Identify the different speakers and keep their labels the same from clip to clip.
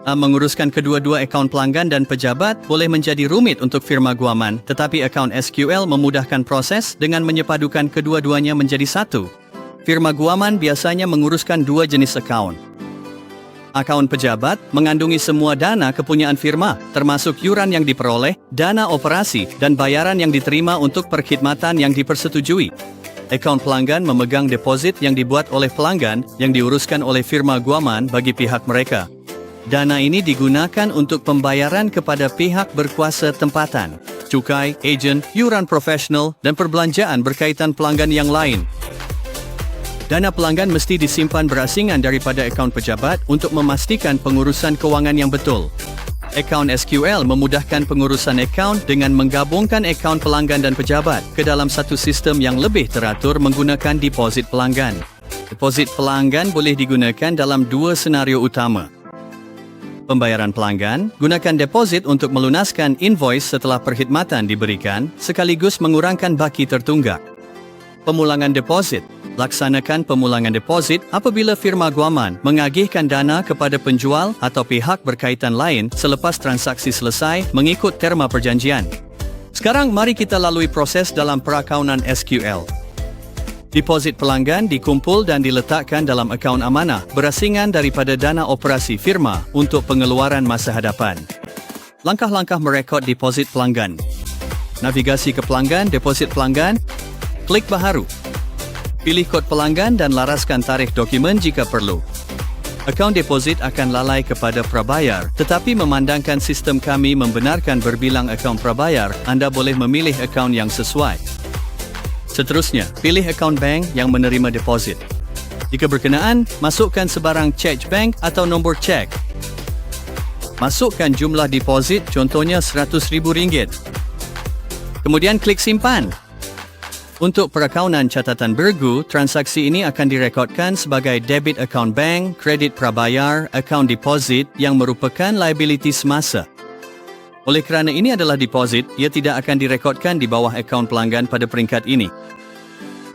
Speaker 1: Menguruskan kedua-dua akaun pelanggan dan pejabat boleh menjadi rumit untuk firma guaman, tetapi akaun SQL memudahkan proses dengan menyepadukan kedua-duanya menjadi satu. Firma guaman biasanya menguruskan dua jenis akaun. Akaun pejabat mengandungi semua dana kepunyaan firma, termasuk yuran yang diperoleh, dana operasi, dan bayaran yang diterima untuk perkhidmatan yang dipersetujui. Akaun pelanggan memegang deposit yang dibuat oleh pelanggan yang diuruskan oleh firma guaman bagi pihak mereka. Dana ini digunakan untuk pembayaran kepada pihak berkuasa tempatan, cukai, ejen, yuran profesional, dan perbelanjaan berkaitan pelanggan yang lain. Dana pelanggan mesti disimpan berasingan daripada akaun pejabat untuk memastikan pengurusan kewangan yang betul. Akaun SQL memudahkan pengurusan akaun dengan menggabungkan akaun pelanggan dan pejabat ke dalam satu sistem yang lebih teratur menggunakan deposit pelanggan. Deposit pelanggan boleh digunakan dalam dua senario utama. Pembayaran pelanggan, gunakan deposit untuk melunaskan invoice setelah perkhidmatan diberikan, sekaligus mengurangkan baki tertunggak. Pemulangan deposit, laksanakan pemulangan deposit apabila firma guaman mengagihkan dana kepada penjual atau pihak berkaitan lain selepas transaksi selesai mengikut terma perjanjian. Sekarang mari kita lalui proses dalam perakaunan SQL. Deposit pelanggan dikumpul dan diletakkan dalam akaun amanah berasingan daripada dana operasi firma untuk pengeluaran masa hadapan. Langkah-langkah merekod deposit pelanggan. Navigasi ke pelanggan, deposit pelanggan, klik baharu. Pilih kod pelanggan dan laraskan tarikh dokumen jika perlu. Akaun deposit akan lalai kepada prabayar, tetapi memandangkan sistem kami membenarkan berbilang akaun prabayar, anda boleh memilih akaun yang sesuai. Seterusnya, pilih akaun bank yang menerima deposit. Jika berkenaan, masukkan sebarang cek bank atau nombor cek. Masukkan jumlah deposit, contohnya RM100,000. Kemudian klik simpan. Untuk perakaunan catatan bergu, transaksi ini akan direkodkan sebagai debit akaun bank, kredit prabayar, akaun deposit yang merupakan liability semasa. Oleh kerana ini adalah deposit, ia tidak akan direkodkan di bawah akaun pelanggan pada peringkat ini.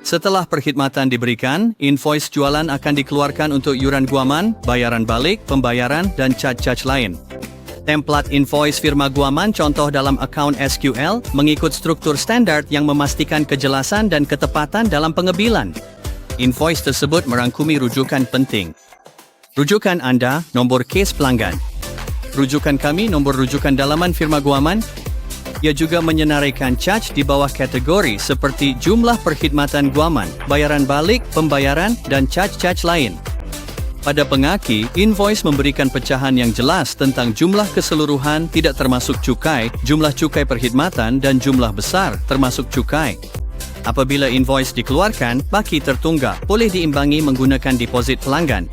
Speaker 1: Setelah perkhidmatan diberikan, invoice jualan akan dikeluarkan untuk yuran guaman, bayaran balik, pembayaran, dan charge-charge lain. Template invoice firma guaman contoh dalam akaun SQL mengikut struktur standar yang memastikan kejelasan dan ketepatan dalam pengebilan. Invoice tersebut merangkumi rujukan penting. Rujukan anda, nombor kes pelanggan. Rujukan kami, nombor rujukan dalaman firma guaman. Ia juga menyenaraikan charge di bawah kategori seperti jumlah perkhidmatan guaman, bayaran balik, pembayaran, dan charge-charge lain. Pada pengaki, invoice memberikan pecahan yang jelas tentang jumlah keseluruhan tidak termasuk cukai, jumlah cukai perkhidmatan, dan jumlah besar termasuk cukai. Apabila invoice dikeluarkan, baki tertunggak boleh diimbangi menggunakan deposit pelanggan.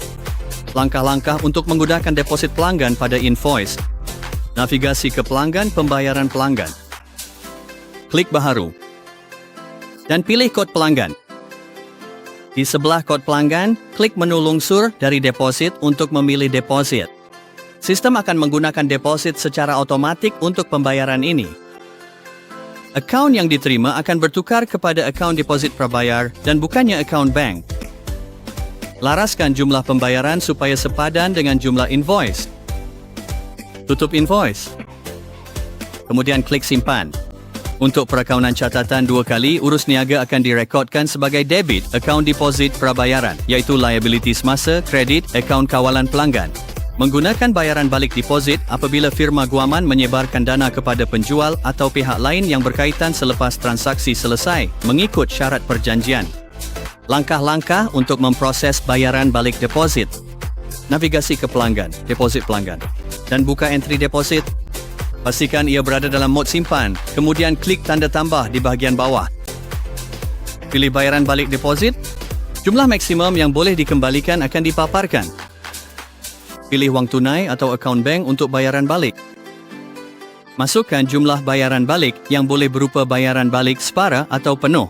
Speaker 1: Langkah-langkah untuk menggunakan deposit pelanggan pada invoice. Navigasi ke pelanggan, pembayaran pelanggan. Klik baharu. Dan pilih kod pelanggan. Di sebelah kod pelanggan, klik menu lungsur dari deposit untuk memilih deposit. Sistem akan menggunakan deposit secara otomatik untuk pembayaran ini. Akaun yang diterima akan bertukar kepada akaun deposit prabayar dan bukannya akaun bank. Laraskan jumlah pembayaran supaya sepadan dengan jumlah invoice. Tutup invoice. Kemudian klik simpan. Untuk perakaunan catatan 2 kali, urus niaga akan direkodkan sebagai debit, akaun deposit prabayaran, iaitu liability semasa, kredit, akaun kawalan pelanggan. Menggunakan bayaran balik deposit apabila firma guaman menyebarkan dana kepada penjual atau pihak lain yang berkaitan selepas transaksi selesai, mengikut syarat perjanjian. Langkah-langkah untuk memproses bayaran balik deposit. Navigasi ke pelanggan, deposit pelanggan, dan buka entry deposit. Pastikan ia berada dalam mod simpan, kemudian klik tanda tambah di bahagian bawah. Pilih bayaran balik deposit. Jumlah maksimum yang boleh dikembalikan akan dipaparkan. Pilih wang tunai atau akaun bank untuk bayaran balik. Masukkan jumlah bayaran balik yang boleh berupa bayaran balik separa atau penuh.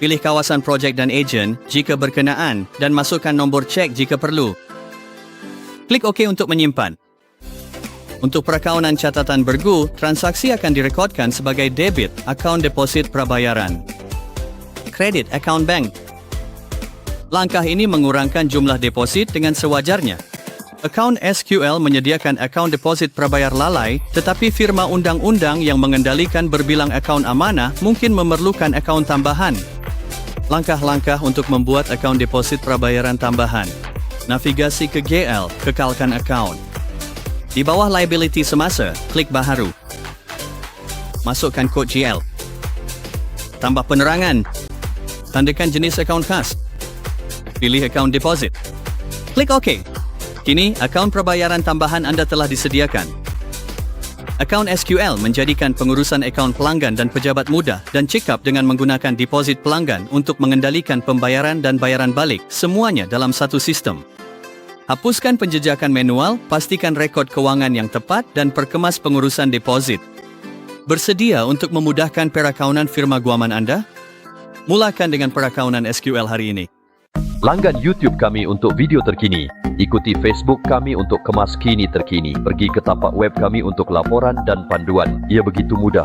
Speaker 1: Pilih kawasan projek dan ejen jika berkenaan dan masukkan nombor cek jika perlu. Klik OK untuk menyimpan. Untuk perakaunan catatan bergu, transaksi akan direkodkan sebagai debit, akaun deposit prabayaran. Kredit, akaun bank. Langkah ini mengurangkan jumlah deposit dengan sewajarnya. Akaun SQL menyediakan akaun deposit prabayar lalai, tetapi firma undang-undang yang mengendalikan berbilang akaun amanah mungkin memerlukan akaun tambahan. Langkah-langkah untuk membuat akaun deposit prabayaran tambahan. Navigasi ke GL, kekalkan akaun. Di bawah liability semasa, klik baharu. Masukkan kod GL. Tambah penerangan. Tandakan jenis akaun khas. Pilih akaun deposit. Klik OK. Kini, akaun prabayaran tambahan Anda telah disediakan. Akaun SQL menjadikan pengurusan akaun pelanggan dan pejabat mudah dan cekap dengan menggunakan deposit pelanggan untuk mengendalikan pembayaran dan bayaran balik, semuanya dalam satu sistem. Hapuskan penjejakan manual, pastikan rekod kewangan yang tepat dan perkemas pengurusan deposit. Bersedia untuk memudahkan perakaunan firma guaman Anda? Mulakan dengan perakaunan SQL hari ini.
Speaker 2: Langgan YouTube kami untuk video terkini. Ikuti Facebook kami untuk kemas kini terkini. Pergi ke tapak web kami untuk laporan dan panduan. Ia begitu mudah.